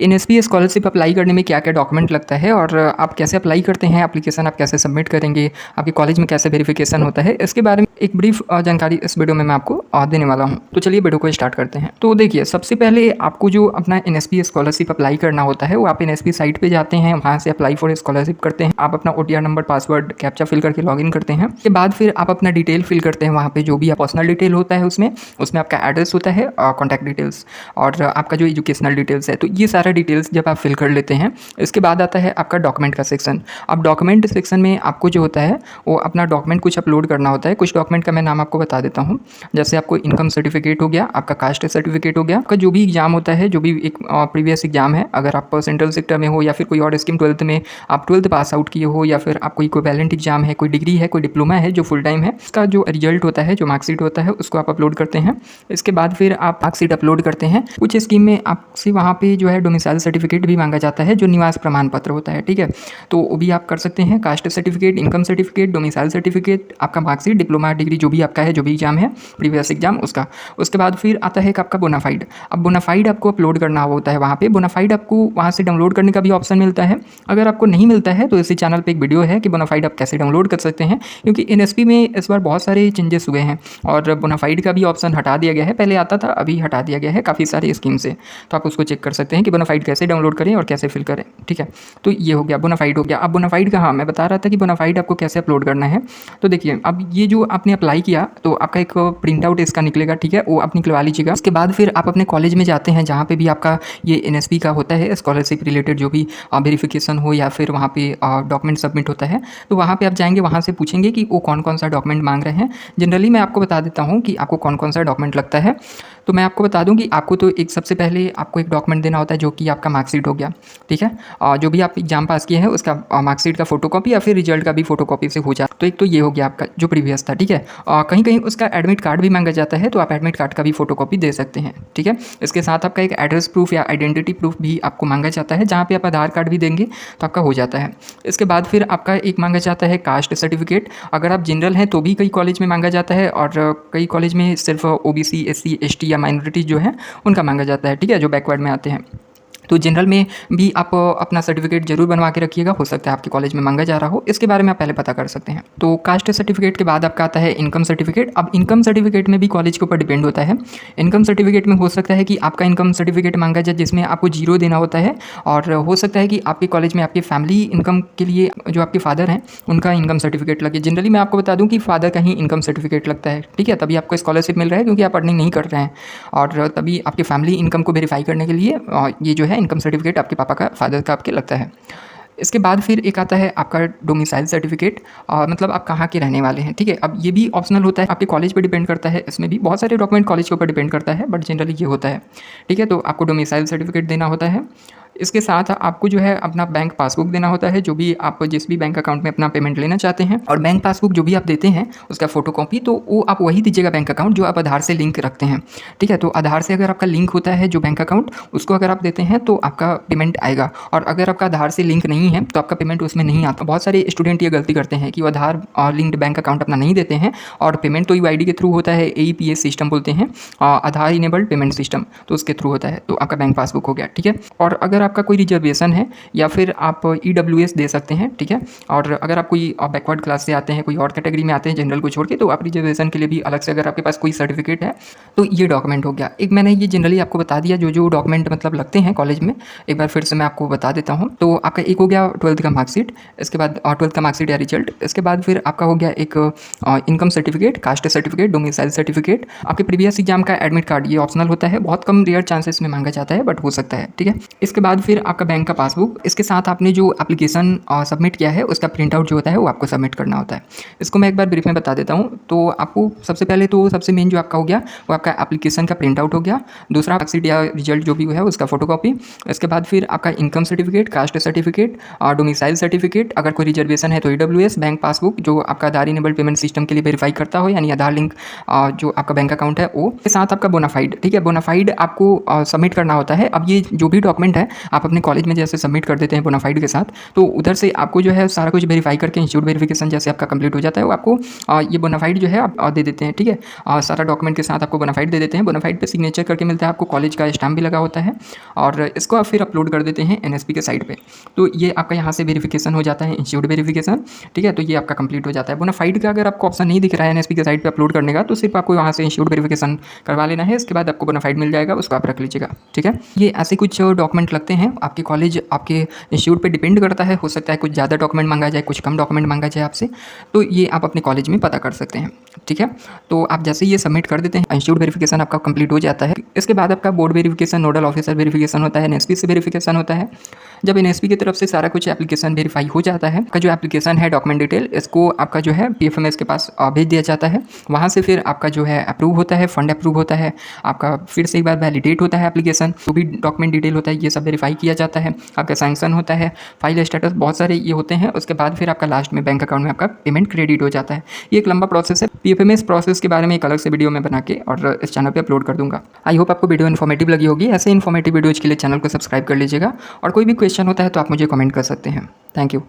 NSP scholarship apply करने में क्या-क्या डॉक्यूमेंट लगता है और आप कैसे अप्लाई करते हैं, एप्लीकेशन आप कैसे सबमिट करेंगे, आपके कॉलेज में कैसे वेरिफिकेशन होता है, इसके बारे में एक ब्रीफ जानकारी इस वीडियो में मैं आपको देने वाला हूं। तो चलिए वीडियो को स्टार्ट करते हैं। तो देखिए, सबसे पहले आपको जो अपना एनएसपी स्कॉलरशिप अप्लाई करना होता है वो आप एनएसपी साइट पे जाते हैं, वहाँ से अप्लाई फॉर स्कॉलरशिप करते हैं। आप अपना OTR number, password, captcha fill करके लॉगिन करते हैं। उसके बाद फिर आप अपना डिटेल फिल करते हैं, वहाँ पे जो भी पर्सनल डिटेल होता है उसमें आपका एड्रेस होता है, कॉन्टैक्ट डिटेल्स और आपका जो एजुकेशनल डिटेल्स है। तो ये सारा डिटेल्स जब आप फिल कर लेते हैं, इसके बाद आता है आपका डॉक्यूमेंट का सेक्शन। अब डॉक्यूमेंट सेक्शन में आपको जो होता है वो अपना डॉक्यूमेंट कुछ अपलोड करना होता है। कुछ डॉक्यूमेंट का मैं नाम आपको बता देता हूँ। जैसे आपको इनकम सर्टिफिकेट हो गया, आपका कास्ट सर्टिफिकेट हो गया, आपका जो भी एग्जाम होता है, जो भी एक प्रीवियस एग्जाम है, अगर आप सेंट्रल सेक्टर में हो या फिर कोई और स्कीम 12th में आप 12th पास आउट किए हो, या फिर आप कोई इक्विवेलेंट एग्जाम है, कोई डिग्री है, कोई डिप्लोमा है जो फुल टाइम है, इसका जो रिजल्ट होता है, जो मार्कशीट होता है, उसको आप अपलोड करते हैं। इसके बाद फिर आप मार्कशीट अपलोड करते हैं। कुछ स्कीम में आपसे वहाँ पे जो है डोमिसाइल सर्टिफिकेट भी मांगा जाता है, जो निवास प्रमाण पत्र होता है, ठीक है। तो वो भी आप कर सकते हैं। Caste certificate, income certificate, domicile certificate, आपका मार्कशीट, डिप्लोमा, डिग्री जो भी आपका है, जो भी एग्जाम है प्रीवियस एग्जाम उसका। उसके बाद फिर आता है कि आपका बोनाफाइड। अब बोनाफाइड आपको अपलोड करना होता है वहाँ पे। बोनाफाइड आपको वहाँ से डाउनलोड करने का भी ऑप्शन मिलता है। अगर आपको नहीं मिलता है तो इसी चैनल पे एक वीडियो है कि बोनाफाइड आप कैसे डाउनलोड कर सकते हैं, क्योंकि एनएसपी में इस बार बहुत सारे चेंजेस हुए हैं और बोनाफाइड का भी ऑप्शन हटा दिया गया है। पहले आता था, अभी हटा दिया गया है काफ़ी सारी स्कीम से। तो आप उसको चेक कर सकते हैं कि बोनाफाइड कैसे डाउनलोड करें और कैसे फिल करें, ठीक है। तो ये हो गया, बोनाफाइड हो गया। अब बोनाफाइड का, हाँ मैं बता रहा था कि बोनाफाइड आपको कैसे अपलोड करना है। तो देखिए, अब ये जो आपने अप्लाई किया तो आपका एक प्रिंट आउट इसका निकलेगा, ठीक है, वो आप निकलवा लीजिएगा। उसके बाद फिर आप अपने कॉलेज में जाते हैं जहाँ पे भी आपका ये एनएसपी का होता है, स्कॉलरशिप रिलेटेड जो भी वेरिफिकेशन हो या फिर वहाँ पे डॉक्यूमेंट सबमिट होता है। तो वहाँ पे आप जाएंगे, वहाँ से पूछेंगे कि वो कौन कौन सा डॉक्यूमेंट मांग रहे हैं। जनरली मैं आपको बता देता हूँ कि आपको कौन कौन सा डॉक्यूमेंट लगता है। तो मैं आपको बता दूं कि आपको तो एक सबसे पहले आपको एक डॉक्यूमेंट देना होता है जो कि आपका मार्कशीट हो गया, ठीक है। जो भी आप एग्जाम पास किए हैं उसका मार्कशीट का फोटोकॉपी या फिर रिजल्ट का भी फोटोकॉपी से हो जाए। तो एक तो ये हो गया आपका जो प्रीवियस था, ठीक है। कहीं कहीं उसका एडमिट कार्ड भी मांगा जाता है, तो आप एडमिट कार्ड का भी फोटोकॉपी दे सकते हैं, ठीक है। इसके साथ आपका एक एड्रेस प्रूफ या आइडेंटिटी प्रूफ भी आपको मांगा जाता है, जहाँ पे आप आधार कार्ड भी देंगे तो आपका हो जाता है। इसके बाद फिर आपका एक मांगा जाता है कास्ट सर्टिफिकेट। अगर आप जनरल हैं तो भी कई कॉलेज में मांगा जाता है और कई कॉलेज में सिर्फ ओबीसी, एससी, एसटी या माइनॉरिटी जो है उनका मांगा जाता है, ठीक है, जो बैकवर्ड में आते हैं। तो जनरल में भी आप अपना सर्टिफिकेट जरूर बनवा के रखिएगा, हो सकता है आपके कॉलेज में मांगा जा रहा हो, इसके बारे में आप पहले पता कर सकते हैं। तो कास्ट सर्टिफिकेट के बाद आपका आता है इनकम सर्टिफिकेट। अब इनकम सर्टिफिकेट में भी कॉलेज के ऊपर डिपेंड होता है। इनकम सर्टिफिकेट में हो सकता है कि आपका इनकम सर्टिफिकेट मांगा जाए जिसमें आपको 0 देना होता है, और हो सकता है कि आपके कॉलेज में आपके फैमिली इनकम के लिए जो आपके फादर हैं उनका इनकम सर्टिफिकेट लगे। जनरली मैं आपको बता दूं कि फादर का ही इनकम सर्टिफिकेट लगता है, ठीक है, तभी आपको स्कॉलरशिप मिल रहा है, क्योंकि आप अर्निंग नहीं कर रहे हैं, और तभी आपके फैमिली इनकम को वेरीफाई करने के लिए ये जो है इनकम सर्टिफिकेट आपके पापा का, फादर का आपके लगता है। इसके बाद फिर एक आता है आपका डोमिसाइल सर्टिफिकेट, मतलब आप कहाँ के रहने वाले हैं, ठीक है। अब ये भी ऑप्शनल होता है, आपके कॉलेज पे डिपेंड करता है। इसमें भी बहुत सारे डॉक्यूमेंट कॉलेज के ऊपर डिपेंड करता है, बट जनरली ये होता है, ठीक है। तो आपको डोमिसाइल सर्टिफिकेट देना होता है। इसके साथ आपको जो है अपना बैंक पासबुक देना होता है, जो भी आप जिस भी बैंक अकाउंट में अपना पेमेंट लेना चाहते हैं, और बैंक पासबुक जो भी आप देते हैं उसका फोटोकॉपी, तो वो आप वही दीजिएगा बैंक अकाउंट जो आप आधार से लिंक रखते हैं, ठीक है। तो आधार से अगर आपका लिंक होता है जो बैंक अकाउंट, उसको अगर आप देते हैं तो आपका पेमेंट आएगा, और अगर आपका आधार से लिंक नहीं है तो आपका पेमेंट उसमें नहीं आता। बहुत सारे स्टूडेंट ये गलती करते हैं कि वो आधार लिंक्ड बैंक अकाउंट अपना नहीं देते हैं, और पेमेंट तो यूआईडी के थ्रू होता है, AEPS सिस्टम बोलते हैं, आधार इनेबल्ड पेमेंट सिस्टम, तो उसके थ्रू होता है। तो आपका बैंक पासबुक हो गया, ठीक है। और अगर आपका कोई रिजर्वेशन है या फिर आप EWS दे सकते हैं, ठीक है। और अगर आप कोई बैकवर्ड क्लास से आते हैं, कोई और कैटेगरी में आते हैं जनरल को छोड़ के, तो आप रिजर्वेशन के लिए भी अलग से अगर आपके पास कोई सर्टिफिकेट है तो ये डॉक्यूमेंट हो गया। एक मैंने ये जनरली आपको बता दिया जो जो डॉक्यूमेंट मतलब लगते हैं कॉलेज में, एक बार फिर से मैं आपको बता देता हूँ। तो आपका एक हो गया 12th का मार्कशीट, इसके बाद 12th का मार्कशीट या रिजल्ट। इसके बाद फिर आपका हो गया एक income certificate, caste certificate, domicile certificate, आपके प्रीवियस एग्जाम का एडमिट कार्ड, ये ऑप्शनल होता है, बहुत कम रेयर चांसेस में मांगा जाता है, बट हो सकता है, ठीक है। इसके बाद फिर आपका बैंक का पासबुक, इसके साथ आपने जो एप्लीकेशन सबमिट किया है उसका प्रिंट आउट जो होता है वो आपको सबमिट करना होता है। इसको मैं एक बार ब्रीफ में बता देता हूँ। तो आपको सबसे पहले तो सबसे मेन जो आपका हो गया वो आपका एप्लीकेशन का प्रिंट आउट हो गया, दूसरा मार्कशीट या रिजल्ट जो भी है उसका फोटोकॉपी, इसके बाद फिर आपका income certificate, caste certificate, domicile certificate, अगर कोई रिजर्वेशन है तो EWS, बैंक पासबुक जो आपका आधार इनेबल्ड पेमेंट सिस्टम के लिए वेरीफाई करता हो, यानी आधार लिंक जो आपका बैंक अकाउंट है वो, के साथ आपका बोनाफाइड, ठीक है। बोनाफाइड आपको सबमिट करना होता है। अब ये जो भी डॉक्यूमेंट है आप अपने कॉलेज में जैसे सबमिट कर देते हैं बोनाफाइड के साथ, तो उधर से आपको जो है सारा कुछ वेरीफाई करके इंस्टीट्यूट वेरिफिकेशन जैसे आपका कंप्लीट हो जाता है, वो आपको ये बोनाफाइड जो है आप दे देते हैं, ठीक है। सारा डॉक्यूमेंट के साथ आपको बोनाफाइड दे देते हैं। बोनाफाइड पे सिग्नेचर करके मिलता है आपको, कॉलेज का स्टाम्प भी लगा होता है, और इसको आप फिर अपलोड कर देते हैं एनएसपी के साइट पे। तो ये आपका यहाँ से वेरिफिकेशन हो जाता है, इंस्टीट्यूट वेरिफिकेशन, ठीक है। तो ये आपका कंप्लीट हो जाता है। बोनाफाइड का अगर आपको ऑप्शन नहीं दिख रहा है एनएसपी के साइट पे अपलोड करने का, तो सिर्फ आपको वहाँ से इंस्टीट्यूट वेरिफिकेशन करवा लेना है। इसके बाद आपको बोनाफाइड मिल जाएगा, उसको आप रख लीजिएगा, ठीक है। ये ऐसे कुछ डॉक्यूमेंट लगते हैं। आपके कॉलेज आपके इंस्टीट्यूट पे डिपेंड करता है, हो सकता है कुछ ज़्यादा डॉक्यूमेंट मांगा जाए, कुछ कम डॉक्यूमेंट मांगा जाए आपसे, तो ये आप अपने कॉलेज में पता कर सकते हैं, ठीक है। तो आप जैसे ये सबमिट कर देते हैं, इंस्टीट्यूट वेरिफिकेशन आपका कंप्लीट हो जाता है। इसके बाद आपका board verification, nodal officer verification होता है, एनएसपी से वेरिफिकेशन होता है। जब एनएसपी की तरफ से सारा कुछ एप्लीकेशन वेरीफाई हो जाता है, आपका जो एप्लीकेशन है डॉक्यूमेंट डिटेल, इसको आपका जो है पीएफएमएस के पास भेज दिया जाता है। वहाँ से फिर आपका जो है अप्रूव होता है, फंड अप्रूव होता है, आपका फिर से एक बार वैलिडेट होता है एप्लीकेशन, जो भी डॉक्यूमेंट डिटेल होता है ये सब वेरीफाई किया जाता है, आपका सैंक्शन होता है, फाइल स्टेटस, बहुत सारे ये होते हैं। उसके बाद फिर आपका लास्ट में बैंक अकाउंट में आपका पेमेंट क्रेडिट हो जाता है। ये एक लंबा प्रोसेस है। पीएफएमएस प्रोसेस के बारे में एक अलग से वीडियो मैं बना के और इस चैनल पे अपलोड कर दूंगा। आई होप आपको वीडियो इन्फॉर्मेटिव लगी होगी। ऐसे इन्फॉर्मेटिव वीडियोज़ के लिए चैनल को सब्सक्राइब कर लीजिएगा, और कोई भी क्वेश्चन होता है तो आप मुझे कमेंट कर सकते हैं। Thank you.